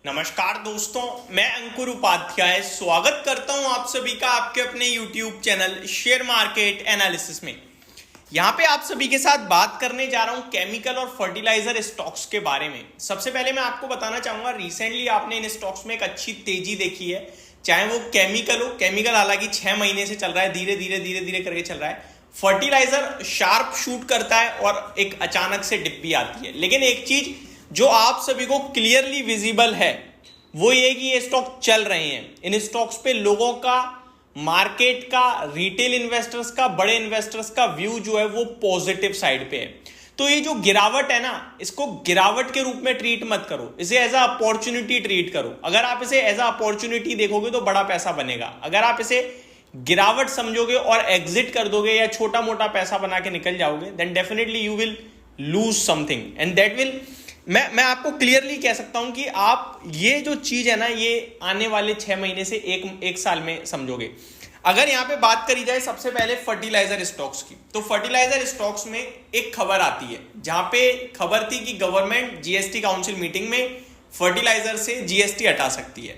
नमस्कार दोस्तों, मैं अंकुर उपाध्याय स्वागत करता हूं आप सभी का आपके अपने YouTube channel share market analysis में। यहां पे आप सभी के साथ बात करने जा रहा हूं केमिकल और फर्टिलाइजर स्टॉक्स के बारे में। सबसे पहले मैं आपको बताना चाहूंगा, रिसेंटली आपने इन स्टॉक्स में एक अच्छी तेजी देखी है, चाहे वो केमिकल हो। केमिकल हालांकि 6 महीने से चल रहा है, धीरे धीरे करके चल रहा है। फर्टिलाइजर शार्प शूट करता है और एक अचानक से डिप भी आती है। लेकिन एक चीज जो आप सभी को क्लियरली विजिबल है वो ये कि ये स्टॉक चल रहे हैं। इन स्टॉक्स पे लोगों का, मार्केट का, रिटेल इन्वेस्टर्स का, बड़े इन्वेस्टर्स का व्यू जो है वो पॉजिटिव साइड पे है। तो ये जो गिरावट है ना, इसको गिरावट के रूप में ट्रीट मत करो, इसे एज अ अपॉर्चुनिटी ट्रीट करो। अगर आप इसे एज अ अपॉर्चुनिटी देखोगे तो बड़ा पैसा बनेगा। अगर आप इसे गिरावट समझोगे और एग्जिट कर दोगे या छोटा मोटा पैसा बना के निकल जाओगे, then definitely you will lose something and that will मैं आपको क्लियरली कह सकता हूं कि आप ये जो चीज है ना, ये आने वाले 6 महीने से एक साल में समझोगे। अगर यहां पे बात करी जाए सबसे पहले फर्टिलाइजर स्टॉक्स की, तो फर्टिलाइजर स्टॉक्स में एक खबर आती है जहां पे खबर थी कि गवर्नमेंट जीएसटी काउंसिल मीटिंग में फर्टिलाइजर से जीएसटी हटा सकती है,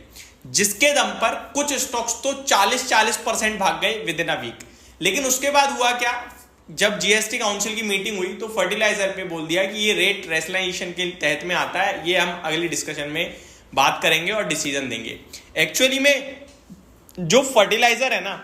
जिसके दम पर कुछ स्टॉक्स तो 40% भाग गए विद इन अ वीक। लेकिन उसके बाद हुआ क्या, जब जीएसटी काउंसिल की मीटिंग हुई तो फर्टिलाइजर पे बोल दिया कि ये रेट रैशनलाइजेशन के तहत में आता है, ये हम अगली डिस्कशन में बात करेंगे और डिसीजन देंगे। एक्चुअली में जो फर्टिलाइजर है ना,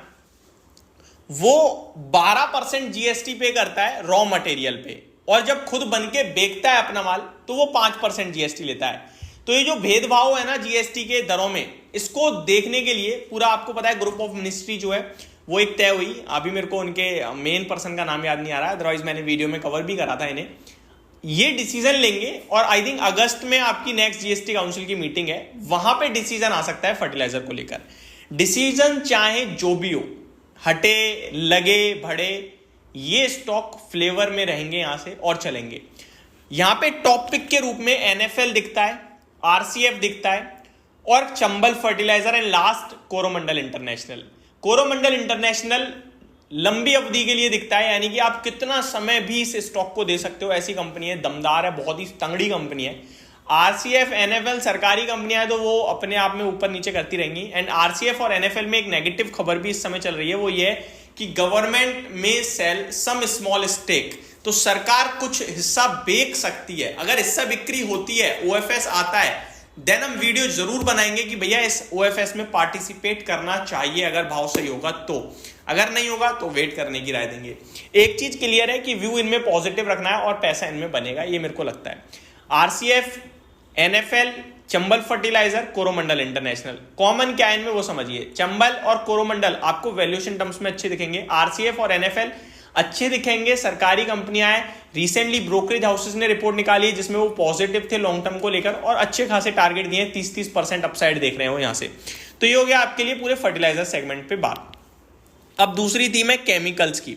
वो 12% जीएसटी पे करता है रॉ मटेरियल पे, और जब खुद बन के बेचता है अपना माल तो वो 5% जीएसटी लेता है। तो ये जो भेदभाव है ना जीएसटी के दरों में, इसको देखने के लिए पूरा आपको पता है ग्रुप ऑफ मिनिस्ट्री जो है वो एक तय हुई। अभी मेरे को उनके मेन पर्सन का नाम याद नहीं आ रहा, अदरवाइज मैंने वीडियो में कवर भी करा था इन्हें। ये डिसीजन लेंगे और आई थिंक अगस्त में आपकी नेक्स्ट जीएसटी काउंसिल की मीटिंग है, वहां पे डिसीजन आ सकता है फर्टिलाइजर को लेकर। डिसीजन चाहे जो भी हो, हटे लगे बढ़े, ये स्टॉक फ्लेवर में रहेंगे यहां से और चलेंगे। यहां पे टॉप पिक के रूप में एनएफएल दिखता है, आरसीएफ दिखता है और Chambal fertiliser and last Coromandel International. Coromandel International लंबी अवधि के लिए दिखता है, यानी कि आप कितना समय भी इस स्टॉक को दे सकते हो, ऐसी कंपनी है, दमदार है, बहुत ही तंगड़ी कंपनी है। आरसीएफ एनएफएल सरकारी कंपनियां है तो वो अपने आप में ऊपर नीचे करती रहेंगी। एंड आरसीएफ और एनएफएल में एक नेगेटिव खबर भी इस समय चल रही है, वो ये है कि गवर्नमेंट में सेल सम स्मॉल स्टेक, तो सरकार कुछ हिस्सा बेच सकती है। अगर हिस्सा बिक्री होती है, ओएफएस आता है, देन हम वीडियो जरूर बनाएंगे कि भैया इस ओएफएस में पार्टिसिपेट करना चाहिए अगर भाव सही होगा तो। अगर नहीं होगा तो वेट करने की राय देंगे। एक चीज क्लियर है कि व्यू इनमें पॉजिटिव रखना है और पैसा इनमें बनेगा, ये मेरे को लगता है। RCF, NFL, Chambal fertiliser, Coromandel International, common क्या है इनमें वो समझिए। चंबल और कोरोमंडल आपको वैल्यूएशन टर्म्स में अच्छे दिखेंगे, आरसीएफ और एनएफएल अच्छे दिखेंगे, सरकारी कंपनियां हैं। रिसेंटली ब्रोकरेज हाउसेस ने रिपोर्ट निकाली जिसमें वो पॉजिटिव थे लॉन्ग टर्म को लेकर और अच्छे खासे टारगेट दिए, 30% अपसाइड देख रहे हो यहां से। तो ये हो गया आपके लिए पूरे फर्टिलाइजर सेगमेंट पे बात। अब दूसरी थीम है केमिकल्स की।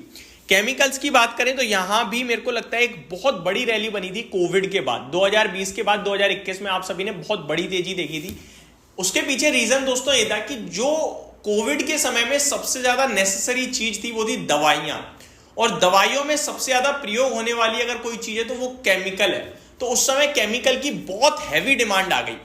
केमिकल्स की बात करें तो यहां भी मेरे को लगता है एक बहुत बड़ी रैली बनी थी कोविड के बाद, 2020 के बाद 2021 में आप सभी ने बहुत बड़ी तेजी देखी थी। उसके पीछे रीजन दोस्तों ये था कि जो कोविड के समय में सबसे ज्यादा नेसेसरी चीज थी वो थी दवाइयां, और दवाइयों में सबसे ज्यादा प्रयोग होने वाली अगर कोई चीज है तो वो केमिकल है। तो उस समय केमिकल की बहुत हैवी डिमांड आ गई,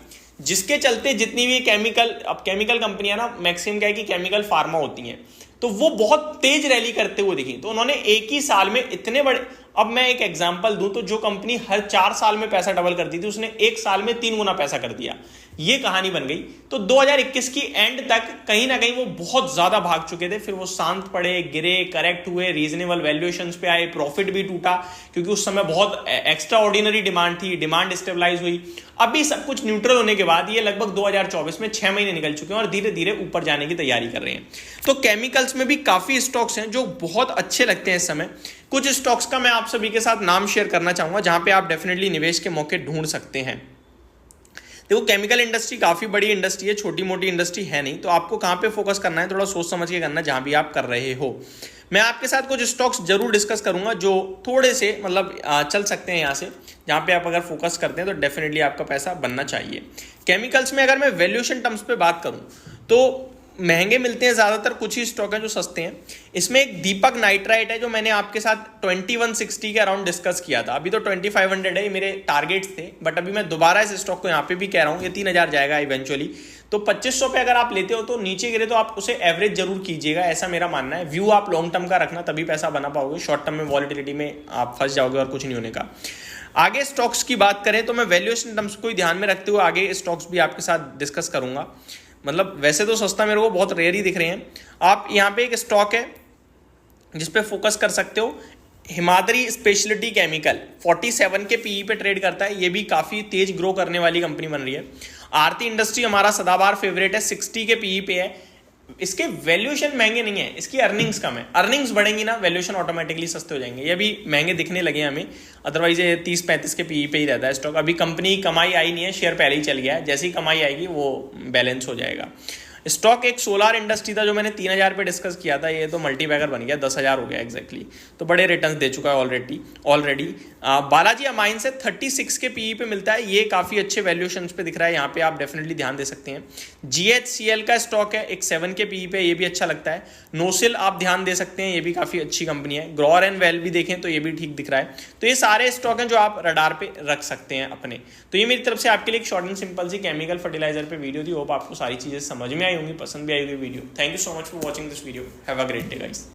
जिसके चलते जितनी भी केमिकल कंपनियां ना, मैक्सिमम क्या है कि केमिकल फार्मा होती हैं, तो वो बहुत तेज रैली करते हुए दिखी। तो उन्होंने एक ही साल में इतने बड़े, अब मैं एक एग्जांपल दूं तो जो कंपनी हर 4 साल में पैसा डबल करती थी, उसने एक साल में 3 गुना पैसा कर दिया, ये कहानी बन गई। तो 2021 की एंड तक कहीं ना कहीं वो बहुत ज्यादा भाग चुके थे, फिर वो शांत पड़े, गिरे, करेक्ट हुए, रीजनेबल वैल्यूएशंस पे आए, प्रॉफिट भी टूटा क्योंकि उस समय बहुत एक्स्ट्रा ऑर्डिनरी डिमांड थी, डिमांड स्टेबलाइज हुई। अभी सब कुछ न्यूट्रल होने के बाद ये लगभग 2024 में 6 महीने निकल चुके हैं और धीरे धीरे ऊपर जाने की तैयारी कर रहे हैं। तो केमिकल्स में भी काफी स्टॉक्स हैं जो बहुत अच्छे लगते हैं इस समय। कुछ स्टॉक्स का मैं आप सभी के साथ नाम शेयर करना चाहूंगा जहां पे आप डेफिनेटली निवेश के मौके ढूंढ सकते हैं। देखो, केमिकल इंडस्ट्री काफी बड़ी इंडस्ट्री है, छोटी मोटी इंडस्ट्री है नहीं, तो आपको कहां पे फोकस करना है थोड़ा सोच समझ के करना जहां भी आप कर रहे हो। मैं आपके साथ कुछ स्टॉक्स जरूर डिस्कस करूंगा जो थोड़े से मतलब चल सकते हैं यहाँ से, जहां पे आप अगर फोकस करते हैं तो डेफिनेटली आपका पैसा बनना चाहिए। केमिकल्स में अगर मैं वैल्यूएशन टर्म्स पे बात करूं तो महंगे मिलते हैं ज़्यादातर, कुछ ही स्टॉक हैं जो सस्ते हैं। इसमें एक दीपक नाइट्राइट है जो मैंने आपके साथ 2160 के अराउंड डिस्कस किया था। अभी तो 2500 है, ये मेरे टारगेट्स थे, बट अभी मैं दोबारा इस स्टॉक को यहाँ पे भी कह रहा हूँ, ये 3000 जाएगा इवेंचुअली। तो 2500 पे अगर आप लेते हो तो नीचे गिरे तो आप उसे एवरेज जरूर कीजिएगा, ऐसा मेरा मानना है। व्यू आप लॉन्ग टर्म का रखना, तभी पैसा बना पाओगे। शॉर्ट टर्म में वॉलिटिलिटी में आप फंस जाओगे और कुछ नहीं होने का। आगे स्टॉक्स की बात करें तो मैं वैल्यूएशन टर्म्स को ही ध्यान में रखते हुए आगे स्टॉक्स भी आपके साथ डिस्कस करूंगा। मतलब वैसे तो सस्ता मेरे को बहुत रेयर ही दिख रहे हैं। आप यहाँ पे एक स्टॉक है जिस पे फोकस कर सकते हो, हिमाद्री स्पेशलिटी केमिकल 47 के पीई पे ट्रेड करता है। ये भी काफ़ी तेज ग्रो करने वाली कंपनी बन रही है। आरती इंडस्ट्री हमारा सदाबहार फेवरेट है, 60 के पीई पे है। इसके वैल्यूएशन महंगे नहीं है, इसकी अर्निंग्स कम है। अर्निंग्स बढ़ेंगी ना, वैल्यूएशन ऑटोमेटिकली सस्ते हो जाएंगे। ये भी महंगे दिखने लगे हैं हमें, अदरवाइज ये 30-35 के पीई पे ही रहता है स्टॉक। अभी कंपनी कमाई आई नहीं है, शेयर पहले ही चल गया है। जैसी कमाई आएगी वो बैलेंस हो जाएगा। स्टॉक एक सोलार इंडस्ट्री था जो मैंने 3000 पे डिस्कस किया था, ये तो मल्टीबैगर बन गया, 10,000 हो गया एग्जैक्टली। तो बड़े रिटर्न्स दे चुका है ऑलरेडी। बालाजी अमाइन से 36 के पीई पे मिलता है, ये काफ़ी अच्छे वैल्यूएशंस पे दिख रहा है, यहाँ पे आप डेफिनेटली ध्यान दे सकते हैं। GHCL का स्टॉक है एक 7 के पीई पे, ये भी अच्छा लगता है। नोसिल आप ध्यान दे सकते हैं, ये भी काफ़ी अच्छी कंपनी है। ग्रोर एंड वेल भी देखें तो ये भी ठीक दिख रहा है। तो ये सारे स्टॉक हैं जो आप रडार पे रख सकते हैं अपने। तो ये मेरी तरफ से आपके लिए एक शॉर्ट एंड सिंपल सी केमिकल फर्टिलाइजर पे वीडियो थी। होप आपको सारी चीज़ें समझ में आई होंगी, पसंद भी आई होगी video. Thank you so much for watching this video. Have a great day guys.